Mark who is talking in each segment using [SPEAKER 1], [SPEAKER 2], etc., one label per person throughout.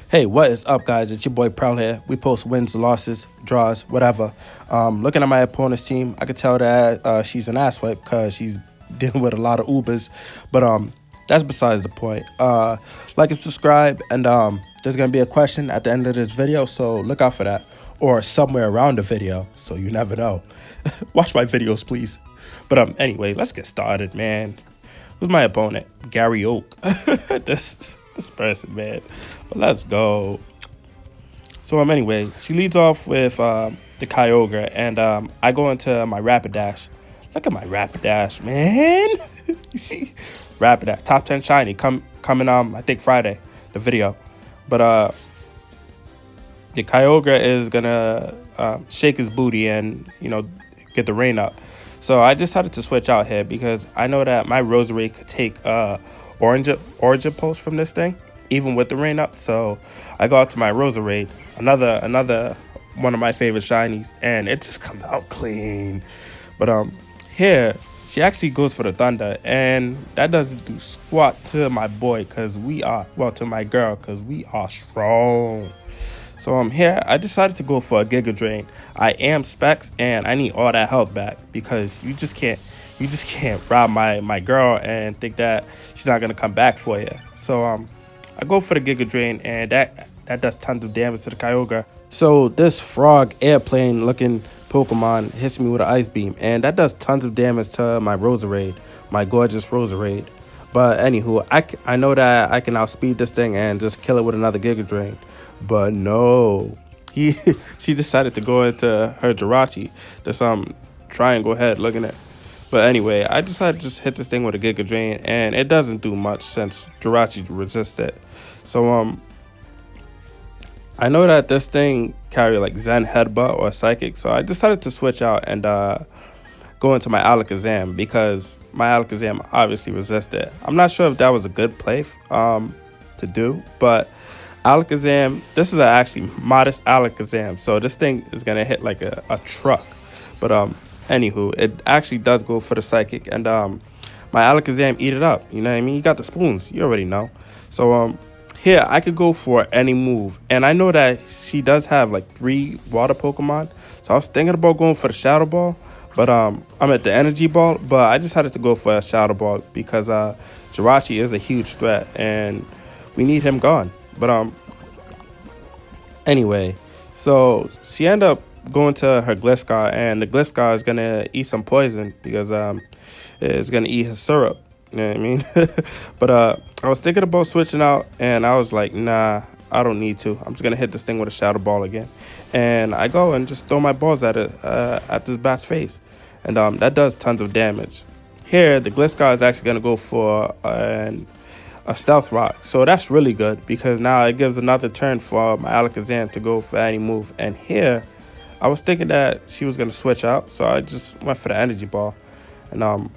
[SPEAKER 1] Hey, what is up, guys? It's your boy Prwell'Z here. We post wins, losses, draws, whatever. Looking at my opponent's team, I could tell that she's an asswipe because she's dealing with a lot of Ubers. But that's besides the point. Like and subscribe, and there's gonna be a question at the end of this video, so look out for that, or somewhere around the video, so you never know. Watch my videos, please. But anyway, let's get started, man. Who's my opponent? Gary Oak. this person, man. But let's go. So anyway, she leads off with the Kyogre, and I go into my Rapidash. Look at my Rapidash, man. You see, Rapidash top 10 shiny coming I think Friday, the video. But the Kyogre is gonna shake his booty and get the rain up. So I decided to switch out here because I know that my Roserade could take origin pulse from this thing, even with the rain up. So I go out to my Roserade, another one of my favorite shinies, and it just comes out clean. But here she actually goes for the Thunder, and that doesn't do squat to my boy to my girl, because we are strong. So here I decided to go for a Giga Drain. I am Specs, and I need all that health back because you just can't rob my girl and think that she's not gonna come back for you. So I go for the Giga Drain, and that does tons of damage to the Kyogre. So this frog airplane looking Pokemon hits me with an Ice Beam, and that does tons of damage to my Roserade, my gorgeous Roserade. But anywho, I know that I can outspeed this thing and just kill it with another Giga Drain. But no, she decided to go into her Jirachi, this triangle head looking at. But anyway, I decided to just hit this thing with a Giga Drain, and it doesn't do much since Jirachi resists it. So I know that this thing carry like Zen Headbutt or Psychic, so I decided to switch out and go into my Alakazam because my Alakazam obviously resisted. I'm not sure if that was a good play to do, but Alakazam, this is an actually modest Alakazam, so this thing is gonna hit like a truck. But anywho, it actually does go for the Psychic, and my Alakazam eat it up. You know what I mean? You got the spoons, you already know. So here I could go for any move, and I know that she does have like 3 water Pokemon, so I was thinking about going for the Shadow Ball, but I'm at the Energy Ball, but I decided to go for a Shadow Ball because Jirachi is a huge threat, and we need him gone. But anyway, so she ended up going to her Gliscor, and the Gliscor is gonna eat some poison because it's gonna eat his syrup. You know what I mean? But I was thinking about switching out, and I was like, nah, I don't need to. I'm just gonna hit this thing with a Shadow Ball again, and I go and just throw my balls at it at this bat's face, and that does tons of damage. Here, the Gliscor is actually gonna go for a Stealth Rock, so that's really good because now it gives another turn for my Alakazam to go for any move. And here I was thinking that she was gonna switch out, so I just went for the Energy Ball, and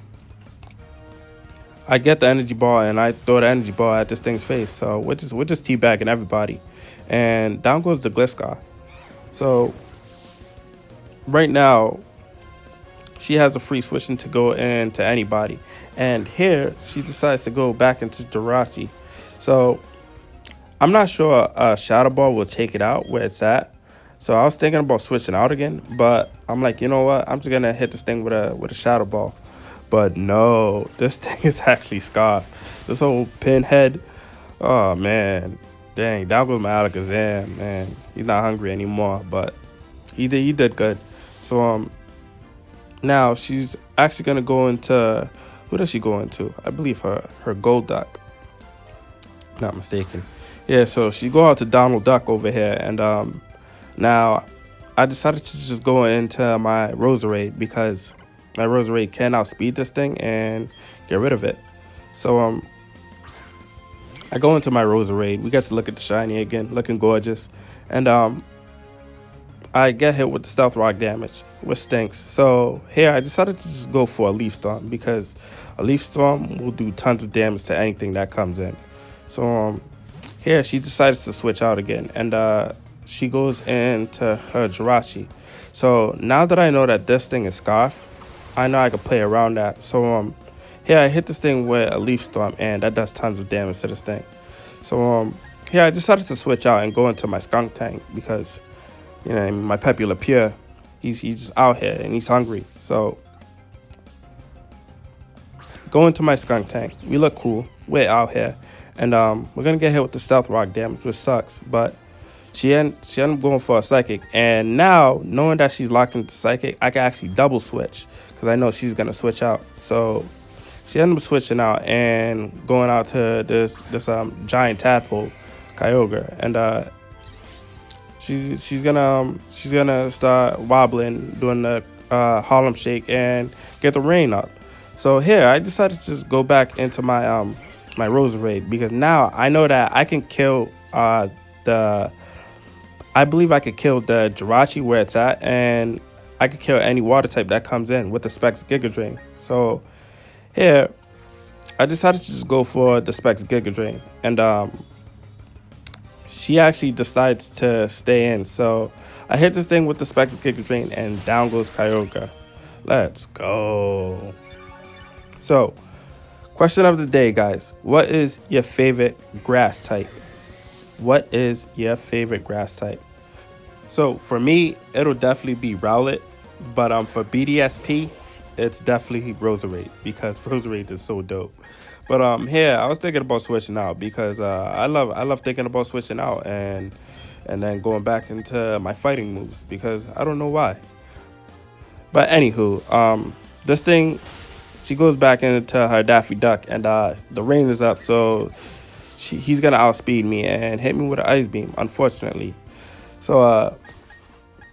[SPEAKER 1] I get the Energy Ball and I throw the Energy Ball at this thing's face. So we're just teabagging everybody, and down goes the Gliscor. So right now she has a free switching to go into anybody. And here she decides to go back into Jirachi. So I'm not sure Shadow Ball will take it out where it's at. So I was thinking about switching out again, but I'm like, you know what? I'm just gonna hit this thing with a Shadow Ball. But no, this thing is actually scarred. This whole pinhead. Oh man, dang! Down goes my Alakazam, man. He's not hungry anymore, but he did good. So now she's actually gonna go into, who does she go into? I believe her Golduck. Not mistaken. Yeah, so she go out to Donald Duck over here, and now I decided to just go into my Roserade because my Roserade can outspeed this thing and get rid of it. So I go into my Roserade. We get to look at the shiny again, looking gorgeous, and I get hit with the Stealth Rock damage, which stinks. So here I decided to just go for a Leaf Storm because a Leaf Storm will do tons of damage to anything that comes in. So here she decides to switch out again, and she goes into her Jirachi. So now that I know that this thing is Scarf, I know I can play around that. So here I hit this thing with a Leaf Storm, and that does tons of damage to this thing. So here I decided to switch out and go into my skunk tank because, you know, my Pepe Le Pew, he's just out here and he's hungry. So go into my skunk tank. We look cool. We're out here, and we're gonna get hit with the stealth rock damage, which sucks. But she ended up going for a psychic, and now knowing that she's locked into psychic, I can actually double switch because I know she's gonna switch out. So she ended up switching out and going out to this giant tadpole, Kyogre, and she's gonna start wobbling, doing the Harlem Shake, and get the rain up. So here I decided to just go back into my my Roserade because now I know that I can kill I believe I could kill the Jirachi where it's at, and I could kill any water type that comes in with the Specs Giga Drain. So here I decided to just go for the Specs Giga Drain, and she actually decides to stay in. So I hit this thing with the Specs Giga Drain, and down goes Kyogre. Let's go. So, question of the day, guys. What is your favorite grass type? What is your favorite grass type? So, for me, it'll definitely be Rowlet. But for BDSP, it's definitely Roserade because Roserade is so dope. But here, I was thinking about switching out because I love thinking about switching out and then going back into my fighting moves because I don't know why. But anywho, this thing, she goes back into her Daffy Duck, and the rain is up, so he's gonna outspeed me and hit me with an ice beam, unfortunately. So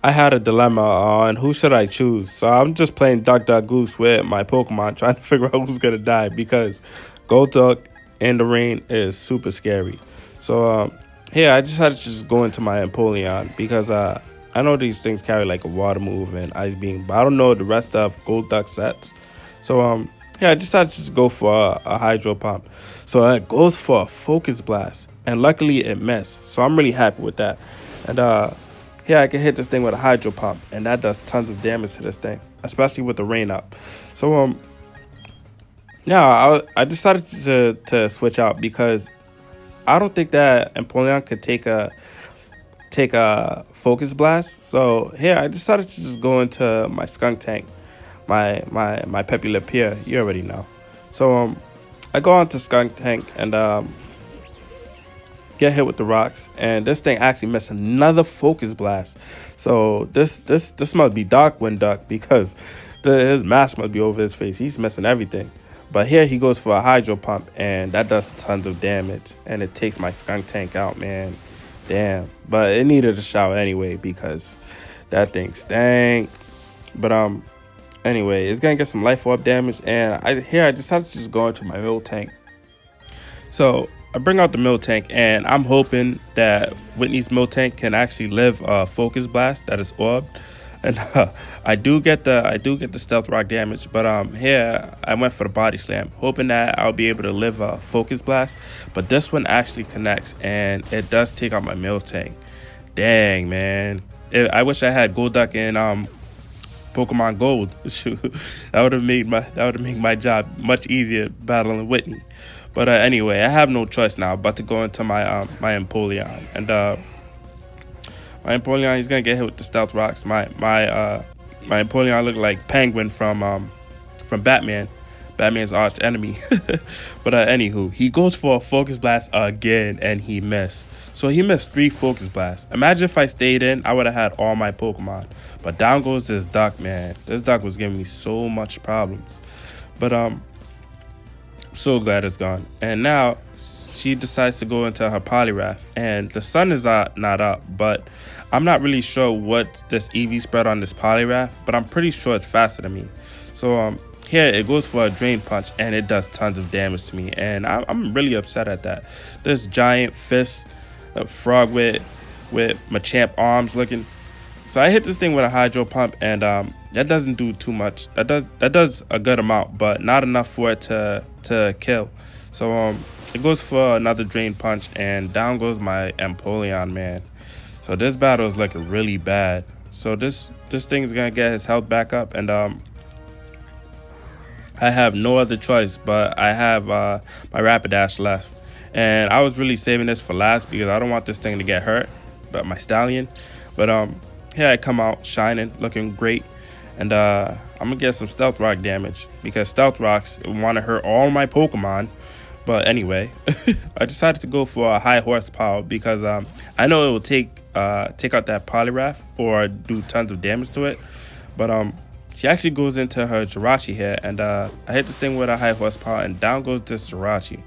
[SPEAKER 1] I had a dilemma on who should I choose. So I'm just playing Duck Duck Goose with my Pokemon, trying to figure out who's gonna die because Golduck in the rain is super scary. So here I just had to just go into my Empoleon because I know these things carry like a water move and ice beam, but I don't know the rest of Golduck sets. So yeah, I decided to just go for a Hydro Pump. So it goes for a Focus Blast, and luckily it missed. So I'm really happy with that. And here I can hit this thing with a Hydro Pump, and that does tons of damage to this thing, especially with the rain up. So yeah, I decided to switch out because I don't think that Empoleon could take a Focus Blast. So here I decided to just go into my Skunk Tank. My Pepe Le Pew, you already know. So I go on to Skunk Tank and get hit with the rocks, and this thing actually missed another Focus Blast. So this must be Darkwind Duck because his mask must be over his face. He's missing everything. But here he goes for a Hydro Pump, and that does tons of damage, and it takes my Skunk Tank out, man. Damn. But it needed a shower anyway because that thing stank. But anyway, it's gonna get some life orb damage, and I decided to just go into my Miltank. So I bring out the Miltank, and I'm hoping that Whitney's Miltank can actually live a Focus Blast that is orbed, and I do get the Stealth Rock damage. But here I went for the Body Slam, hoping that I'll be able to live a Focus Blast. But this one actually connects, and it does take out my Miltank. Dang, man! I wish I had Golduck in Pokemon Gold. that would have made my job much easier battling Whitney. But anyway, I have no choice now but to go into my my Empoleon, and my Empoleon, he's gonna get hit with the Stealth Rocks. My Empoleon look like Penguin from Batman's arch enemy. But anywho, he goes for a Focus Blast again, and he missed. So he missed 3 Focus Blasts. Imagine if I stayed in, I would have had all my Pokemon. But down goes this Duck, man. This Duck was giving me so much problems. But I'm so glad it's gone. And now she decides to go into her Poliwrath. And the sun is not up, but I'm not really sure what this EV spread on this Poliwrath, but I'm pretty sure it's faster than me. So here it goes for a Drain Punch, and it does tons of damage to me. And I'm really upset at that. This giant fist, a frog with Machamp arms looking. So I hit this thing with a Hydro Pump, and that doesn't do too much. That does a good amount, but not enough for it to kill. So it goes for another Drain Punch, and down goes my Empoleon, man. So this battle is looking really bad. So this thing is gonna get his health back up, and I have no other choice, but I have my Rapidash left. And I was really saving this for last because I don't want this thing to get hurt, but my stallion. But here I come out shining, looking great. And I'm gonna get some stealth rock damage because stealth rocks want to hurt all my Pokemon. But anyway, I decided to go for a high horsepower because I know it will take out that Poliwrath or do tons of damage to it. But she actually goes into her Jirachi here, and I hit this thing with a high horsepower, and down goes this Jirachi,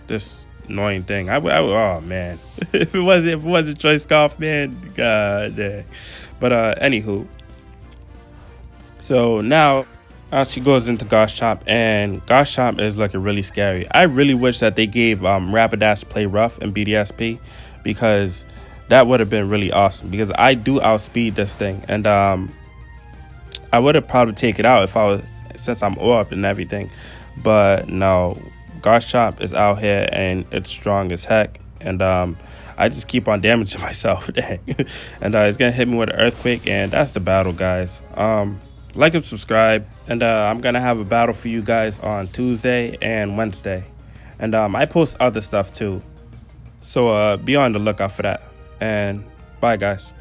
[SPEAKER 1] this annoying thing. Oh man, if it wasn't Choice Scarf, man, god dang. But anywho, so now she goes into Garchomp, and Garchomp is looking really scary. I really wish that they gave Rapidash Play Rough in BDSP because that would have been really awesome. Because I do outspeed this thing, and I would have probably taken it out since I'm orbed and everything. But no, Garchomp is out here and it's strong as heck, and I just keep on damaging myself. Dang. And it's gonna hit me with an earthquake, and that's the battle, guys. Like and subscribe, and I'm gonna have a battle for you guys on Tuesday and Wednesday, and I post other stuff too, so be on the lookout for that. And bye, guys.